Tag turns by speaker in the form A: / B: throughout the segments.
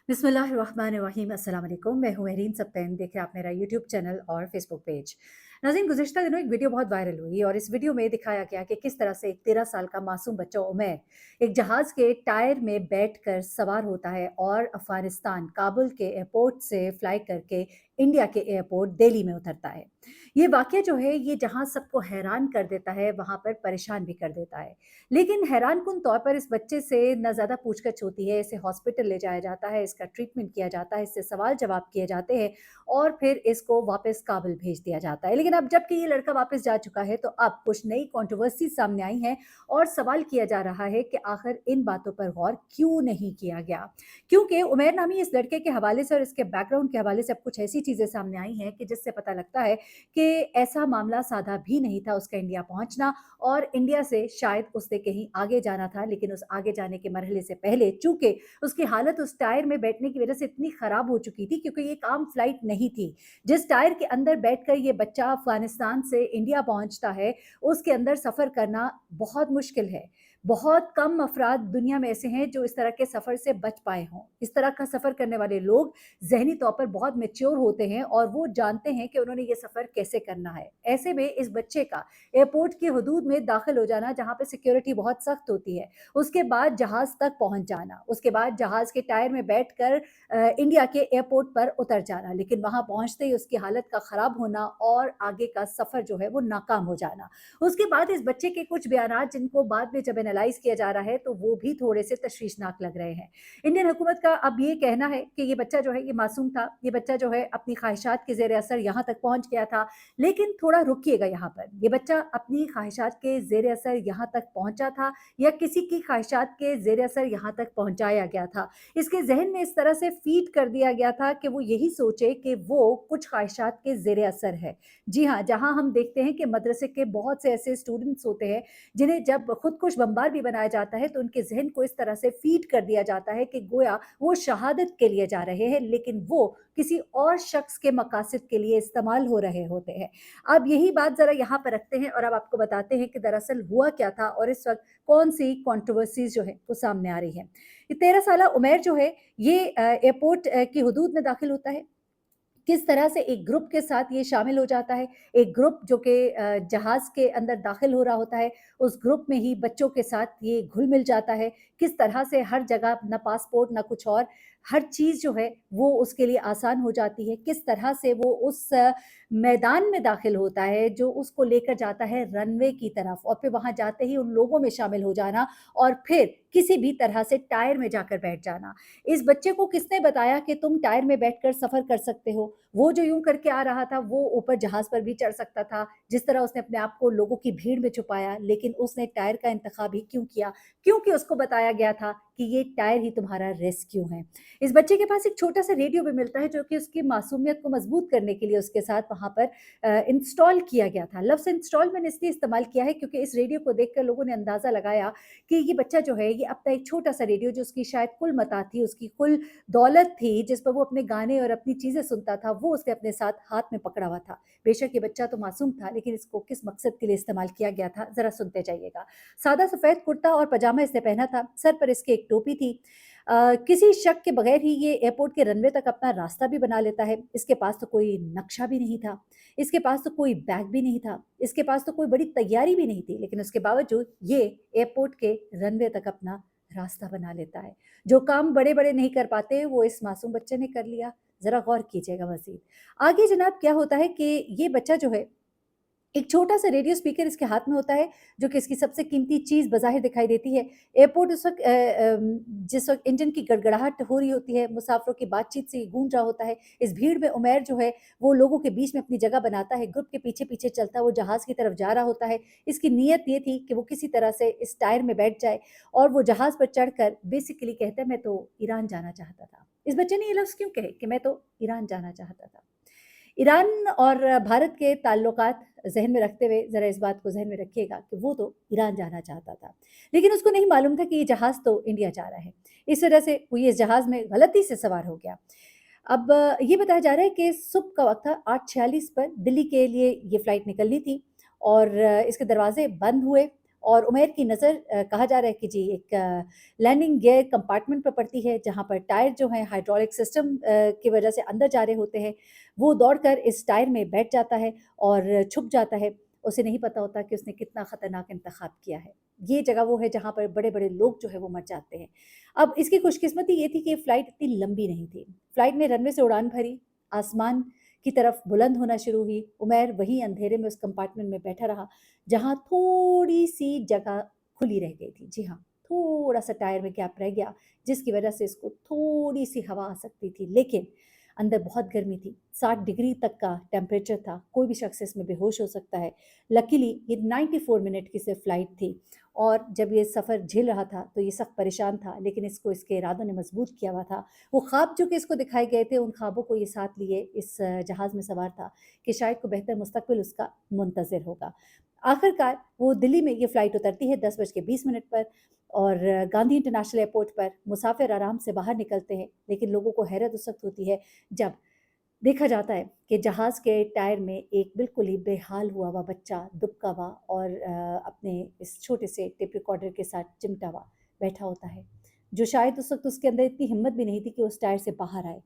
A: बिस्मिल्लाहिर्रहमानिर्रहीम अस्सलाम वालेकुम। मैं हूँ महरीन सब्तैन। देख रहे हैं आप मेरा यूट्यूब चैनल और फेसबुक पेज। नाज़रीन, गुज़िश्ता दिनों एक वीडियो बहुत वायरल हुई और इस वीडियो में दिखाया गया कि किस तरह से एक 13 साल का मासूम बच्चा उमैर एक जहाज़ के टायर में बैठकर सवार होता है और अफ़गानिस्तान काबुल के एयरपोर्ट से फ्लाई करके इंडिया के एयरपोर्ट दिल्ली में उतरता है। ये वाक़या जो है ये जहाँ सबको हैरान कर देता है, वहाँ पर परेशान भी कर देता है। लेकिन हैरानकुन तौर पर इस बच्चे से ना ज़्यादा पूछगछ होती है, इसे हॉस्पिटल ले जाया जाता है, इसका ट्रीटमेंट किया जाता है, इससे सवाल-जवाब किए जाते हैं और फिर इसको वापस काबुल भेज दिया जाता है। लेकिन अब जबकि ये लड़का वापस जा चुका है, तो अब कुछ नई कंट्रोवर्सी सामने आई हैं और सवाल किया जा रहा है कि आखिर इन बातों पर गौर क्यों नहीं किया गया? क्योंकि उमैर नामी इस लड़के के हवाले से और इसके बैकग्राउंड के हवाले से अब कुछ ऐसी चीज़ें सामने आई हैं कि जिससे पता लगता है कि ऐसा मामला सादा भी नहीं था उसका इंडिया पहुँचना और इंडिया से शायद उसने कहीं आगे जाना था, लेकिन उस आगे जाने के मरहले से पहले चूँकि उसकी हालत उस टायर में बैठने की वजह से इतनी खराब हो चुकी थी, क्योंकि ये एक आम फ्लाइट नहीं थी। जिस टायर के अंदर बैठकर ये बच्चा अफ़गानिस्तान से इंडिया पहुँचता है, उसके अंदर सफ़र करना बहुत मुश्किल है। बहुत कम अफ़राद दुनिया में ऐसे हैं जो इस तरह के सफ़र से बच पाए हों। इस तरह का सफ़र करने वाले लोग ज़हनी तौर पर बहुत मैच्योर होते हैं और वो जानते हैं कि उन्होंने ये सफ़र कैसे करना है। ऐसे में इस बच्चे का एयरपोर्ट की हदूद में दाखिल हो जाना, जहाँ पे सिक्योरिटी बहुत सख्त होती है, उसके बाद जहाज़ तक पहुँच जाना, उसके बाद जहाज़ के टायर में बैठकर इंडिया के एयरपोर्ट पर उतर जाना, लेकिन वहाँ पहुँचते ही उसकी हालत का ख़राब होना और आगे का सफ़र जो है वो नाकाम हो जाना। उसके बाद इस बच्चे के कुछ बयानात जिनको बाद में जब एनालाइज़ किया जा रहा है, तो वो भी थोड़े-से तशवीशनाक लग रहे हैं। इंडियन हुकूमत का अब ये कहना है कि ये बच्चा जो है ये मासूम था, ये बच्चा जो है अपनी ख्वाहिशात के ज़ेर असर यहाँ तक पहुँच गया था, लेकिन थोड़ा रुकिएगा यहाँ पर। ये बच्चा अपनी ख्वाहिशात के ज़ेर असर यहाँ तक पहुँचा था या किसी की ख्वाहिशात के ज़ेर असर यहाँ तक पहुँचाया गया था? इसके ज़हन में इस तरह से फ़ीड कर दिया गया था कि वो यही सोचे कि वो कुछ ख्वाहिशात के ज़ेर असर है। जी हाँ, जहाँ हम देखते हैं कि मदरसे के बहुत से ऐसे स्टूडेंट्स होते हैं, जिन्हें जब खुदकुश बमबार भी बनाया जाता है, तो उनके ज़हन को इस तरह से फ़ीड कर दिया जाता है कि गोया वो शहादत के लिए जा रहे हैं, लेकिन वो किसी और शख्स के मकासद के लिए इस्तेमाल हो रहे होते हैं। अब यही बात ज़रा यहाँ पर रखते हैं और अब आपको बताते हैं कि दरअसल हुआ क्या था और इस वक़्त कौन-सी कंट्रोवर्सीज़ जो है वो सामने आ रही हैं। ये 13 साला उमैर जो है ये एयरपोर्ट की हदूद में दाखिल होता है। किस तरह से एक ग्रुप के साथ ये शामिल हो जाता है, एक ग्रुप जो कि जहाज़ के अंदर दाखिल हो रहा होता है, उस ग्रुप में ही बच्चों के साथ ये घुल-मिल जाता है। किस तरह से हर जगह ना पासपोर्ट ना कुछ और, हर चीज़ जो है वो उसके लिए आसान हो जाती है। किस तरह से वो उस मैदान में दाखिल होता है जो उसको लेकर जाता है रनवे की तरफ और फिर वहाँ जाते ही उन लोगों में शामिल हो जाना और फिर किसी भी तरह से टायर में जाकर बैठ जाना। इस बच्चे को किसने बताया कि तुम टायर में बैठकर सफ़र कर सकते हो? वो जो यूँ करके आ रहा था, वो ऊपर जहाज़ पर भी चढ़ सकता था। जिस तरह उसने अपने आप को लोगों की भीड़ में छुपाया, लेकिन उसने टायर का इंतख़ाब ही क्यों किया? क्योंकि उसको बताया गया था कि ये टायर ही तुम्हारा रेस्क्यू है। इस बच्चे के पास एक छोटा-सा रेडियो भी मिलता है, जो कि उसकी मासूमियत को मज़बूत करने के लिए उसके साथ वहाँ पर इंस्टॉल किया गया था। लफ्ज़ इंस्टॉल मैंने इसलिए इस्तेमाल किया है क्योंकि इस रेडियो को देखकर लोगों ने अंदाज़ा लगाया कि ये बच्चा जो है, ये अपना एक छोटा-सा रेडियो जो उसकी शायद कुल मता थी, उसकी कुल दौलत थी जिस पर वो अपने गाने और अपनी चीज़ें सुनता था, वो उसने अपने साथ हाथ में पकड़ा हुआ था। बेशक ये बच्चा तो मासूम था, लेकिन इसको किस मकसद के लिए इस्तेमाल किया गया था, ज़रा सुनते जाइएगा। सादा सफ़ेद कुर्ता और पजामा इसने पहना था, सर पर इसके एक टोपी थी। किसी शक के बगैर ही ये एयरपोर्ट के रनवे तक अपना रास्ता भी बना लेता है। इसके पास तो कोई नक्शा भी नहीं था, इसके पास तो कोई बैग भी नहीं था, इसके पास तो कोई बड़ी तैयारी भी नहीं थी, लेकिन उसके बावजूद ये एयरपोर्ट के रनवे तक अपना रास्ता बना लेता है। जो काम बड़े-बड़े नहीं कर पाते, वो इस मासूम बच्चे ने कर लिया। ज़रा गौर कीजिएगा मज़ीद। आगे जनाब क्या होता है कि ये बच्चा जो है एक छोटा-सा रेडियो स्पीकर इसके हाथ में होता है, जो कि इसकी सबसे कीमती चीज़ बज़ाहिर दिखाई देती है। एयरपोर्ट उस वक़्त जिस वक़्त इंजन की गड़गड़ाहट हो रही होती है, मुसाफ़िरों की बातचीत से ये गूंज रहा होता है। इस भीड़ में उमैर जो है, वो लोगों के बीच में अपनी जगह बनाता है, ग्रुप के पीछे-पीछे चलता है, वो जहाज़ की तरफ जा रहा होता है। इसकी नीयत ये थी कि वो किसी तरह से इस टायर में बैठ जाए और वो जहाज़ पर चढ़कर बेसिकली कहता है, "मैं तो ईरान जाना चाहता था।" इस बच्चे ने ये लफ्ज़ क्यों कहे कि मैं तो ईरान जाना चाहता था? ईरान और भारत के ताल्लुकात ज़हन में रखते हुए ज़रा इस बात को ज़हन में रखिएगा कि वो तो ईरान जाना चाहता था। लेकिन उसको नहीं मालूम था कि ये जहाज़ तो इंडिया जा रहा है। इस वजह से वो ये इस जहाज़ में गलती से सवार हो गया। अब ये बताया जा रहा है कि सुबह का वक़्त था 8:46 पर दिल्ली के लिए ये फ़्लाइट निकलनी थी और इसके दरवाज़े बंद हुए और उमैर की नज़र कहा जा रहा है कि जी एक लैंडिंग गियर कंपार्टमेंट पर पड़ती है, जहाँ पर टायर जो हैं हाइड्रोलिक सिस्टम की वजह से अंदर जा रहे होते हैं। वो दौड़कर इस टायर में बैठ जाता है और छुप जाता है। उसे नहीं पता होता कि उसने कितना ख़तरनाक इंतखाब किया है। ये जगह वो है जहाँ पर बड़े-बड़े लोग जो है वो मर जाते हैं। अब इसकी खुशकिस्मती ये थी कि फ़्लाइट इतनी लंबी नहीं थी। फ़्लाइट ने रनवे से उड़ान भरी, आसमान की तरफ बुलंद होना शुरू हुई। उमैर वहीं अंधेरे में उस कंपार्टमेंट में बैठा रहा, जहाँ थोड़ी-सी जगह खुली रह गई थी। जी हाँ, थोड़ा-सा टायर में गैप रह गया, जिसकी वजह से इसको थोड़ी-सी हवा आ सकती थी, लेकिन अंदर बहुत गर्मी थी। 60 डिग्री तक का टेम्परेचर था, कोई भी शख्स इसमें बेहोश हो सकता है। लकीली ये 94 मिनट की सिर्फ फ़्लाइट थी और जब ये सफ़र झेल रहा था तो ये सख्त परेशान था, लेकिन इसको इसके इरादों ने मजबूत किया हुआ था। वो ख्वाब जो कि इसको दिखाए गए थे, उन ख्वाबों को ये साथ लिए इस जहाज़ में सवार था कि शायद कोई बेहतर मुस्तकबिल उसका मुंतज़िर होगा। आखिरकार वो दिल्ली में ये फ़्लाइट उतरती है 10 बज के 20 मिनट पर और गांधी इंटरनेशनल एयरपोर्ट पर मुसाफिर आराम से बाहर निकलते हैं, लेकिन लोगों को हैरत उस वक्त होती है जब देखा जाता है कि जहाज़ के टायर में एक बिल्कुल ही बेहाल हुआ हुआ बच्चा दुबका हुआ और अपने इस छोटे से टेप रिकॉर्डर के साथ चिमटा हुआ बैठा होता है, जो शायद उस वक्त उसके अंदर इतनी हिम्मत भी नहीं थी कि उस टायर से बाहर आए।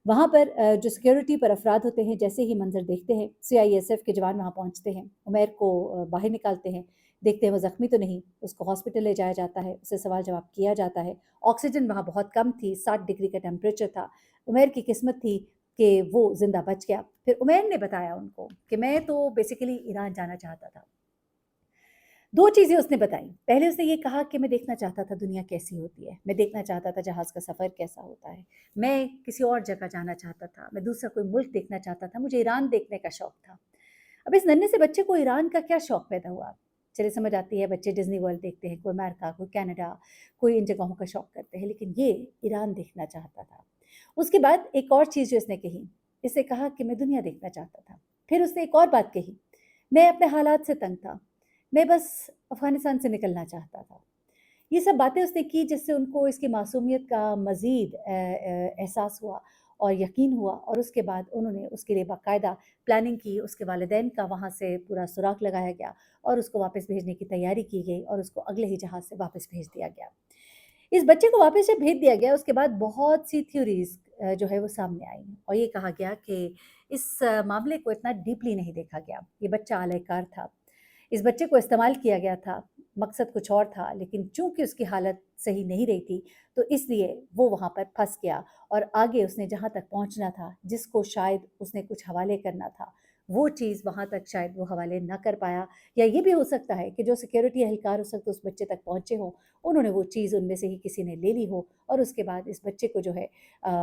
A: वहाँ पर जो सिक्योरिटी पर अफराद होते हैं, जैसे ही मंजर देखते हैं, सीआईएसएफ के जवान वहाँ पहुँचते हैं, उमैर को बाहर निकालते हैं, देखते हैं वो ज़ख्मी तो नहीं, उसको हॉस्पिटल ले जाया जाता है, उससे सवाल जवाब किया जाता है। ऑक्सीजन वहाँ बहुत कम थी, 60 डिग्री का टेम्परेचर था। उमैर की किस्मत थी कि वो ज़िंदा बच गया। फिर उमैर ने बताया उनको कि मैं तो बेसिकली ईरान जाना चाहता था। 2 चीज़ें उसने बताई। पहले उसने ये कहा कि मैं देखना चाहता था दुनिया कैसी होती है, मैं देखना चाहता था जहाज़ का सफ़र कैसा होता है, मैं किसी और जगह जाना चाहता था, मैं दूसरा कोई मुल्क देखना चाहता था, मुझे ईरान देखने का शौक था। अब इस नन्हे से बच्चे को ईरान का क्या शौक पैदा हुआ? चलिए समझ आती है, बच्चे डिज़्नी वर्ल्ड देखते हैं, कोई अमेरिका, कोई कनाडा, कोई इन जगहों का शौक करते हैं, लेकिन ये ईरान देखना चाहता था। उसके बाद एक और चीज़ जो इसने कही, इसने कहा कि मैं दुनिया देखना चाहता था। फिर उसने एक और बात कही, मैं अपने हालात से तंग था, मैं बस अफ़गानिस्तान से निकलना चाहता था। ये सब बातें उसने की जिससे उनको इसकी मासूमियत का मज़ीद एहसास हुआ और यकीन हुआ और उसके बाद उन्होंने उसके लिए बाकायदा प्लानिंग की, उसके वालिदैन का वहाँ से पूरा सुराग लगाया गया और उसको वापस भेजने की तैयारी की गई और उसको अगले ही जहाज़ से वापस भेज दिया गया। इस बच्चे को वापस जब भेज दिया गया उसके बाद बहुत सी थ्योरीज़ जो है वो सामने आई और ये कहा गया कि इस मामले को इतना डीपली नहीं देखा गया। ये बच्चा आलयकार था। इस बच्चे को इस्तेमाल किया गया था, मकसद कुछ और था, लेकिन चूँकि उसकी हालत सही नहीं रही थी, तो इसलिए वो वहाँ पर फँस गया और आगे उसने जहाँ तक पहुँचना था, जिसको शायद उसने कुछ हवाले करना था, वो चीज़ वहाँ तक शायद वो हवाले ना कर पाया या ये भी हो सकता है कि जो सिक्योरिटी एहलकार उस वक़्त उस बच्चे तक पहुँचे हों, उन्होंने वो चीज़ उनमें से ही किसी ने ले ली हो और उसके बाद इस बच्चे को जो है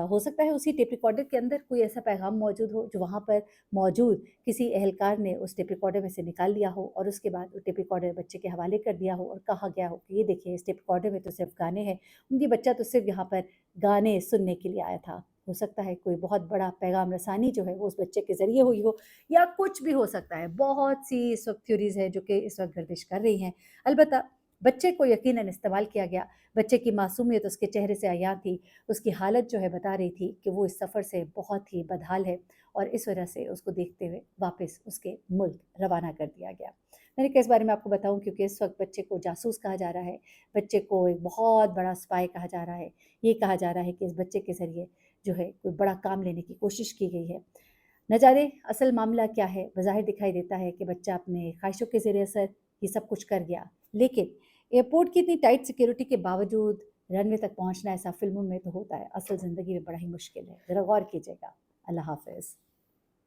A: हो सकता है उसी टेप रिकॉर्डर के अंदर कोई ऐसा पैगाम मौजूद हो, जो वहाँ पर मौजूद किसी एहलकार ने उस टेप रिकॉर्डर में से निकाल लिया हो और उसके बाद वो टेप रिकॉर्डर बच्चे के हवाले कर दिया हो और कहा गया हो कि ये देखिए इस टेप रिकॉर्डर में तो सिर्फ गाने हैं, ये बच्चा तो सिर्फ यहाँ पर गाने सुनने के लिए आया था। हो सकता है कोई बहुत बड़ा पैगाम रसानी जो है वो उस बच्चे के ज़रिए हुई हो या कुछ भी हो सकता है। बहुत सी इस वक्त थ्योरीज़ हैं जो कि इस वक्त गर्दिश कर रही हैं। अलबत्ता बच्चे को यकीनन इस्तेमाल किया गया। बच्चे की मासूमियत उसके चेहरे से अयां थी, उसकी हालत जो है बता रही थी कि वो इस सफ़र से बहुत ही बदहाल है और इस वजह से उसको देखते हुए वापस उसके मुल्क रवाना कर दिया गया। मैंने कहा इस बारे में आपको बताऊँ क्योंकि इस वक्त बच्चे को जासूस कहा जा रहा है, बच्चे को एक बहुत बड़ा स्पाई कहा जा रहा है। ये कहा जा रहा है कि इस बच्चे के ज़रिए जो है कोई बड़ा काम लेने की कोशिश की गई है। न जाने असल मामला क्या है, बज़ाहिर दिखाई देता है कि बच्चा अपने ख्वाहिशों के ज़ेर असर ये सब कुछ कर गया। लेकिन एयरपोर्ट की इतनी टाइट सिक्योरिटी के बावजूद रनवे तक पहुँचना ऐसा फ़िल्मों में तो होता है, असल ज़िंदगी में बड़ा ही मुश्किल है। ज़रा गौर कीजिएगा। अल्लाह हाफ़िज़।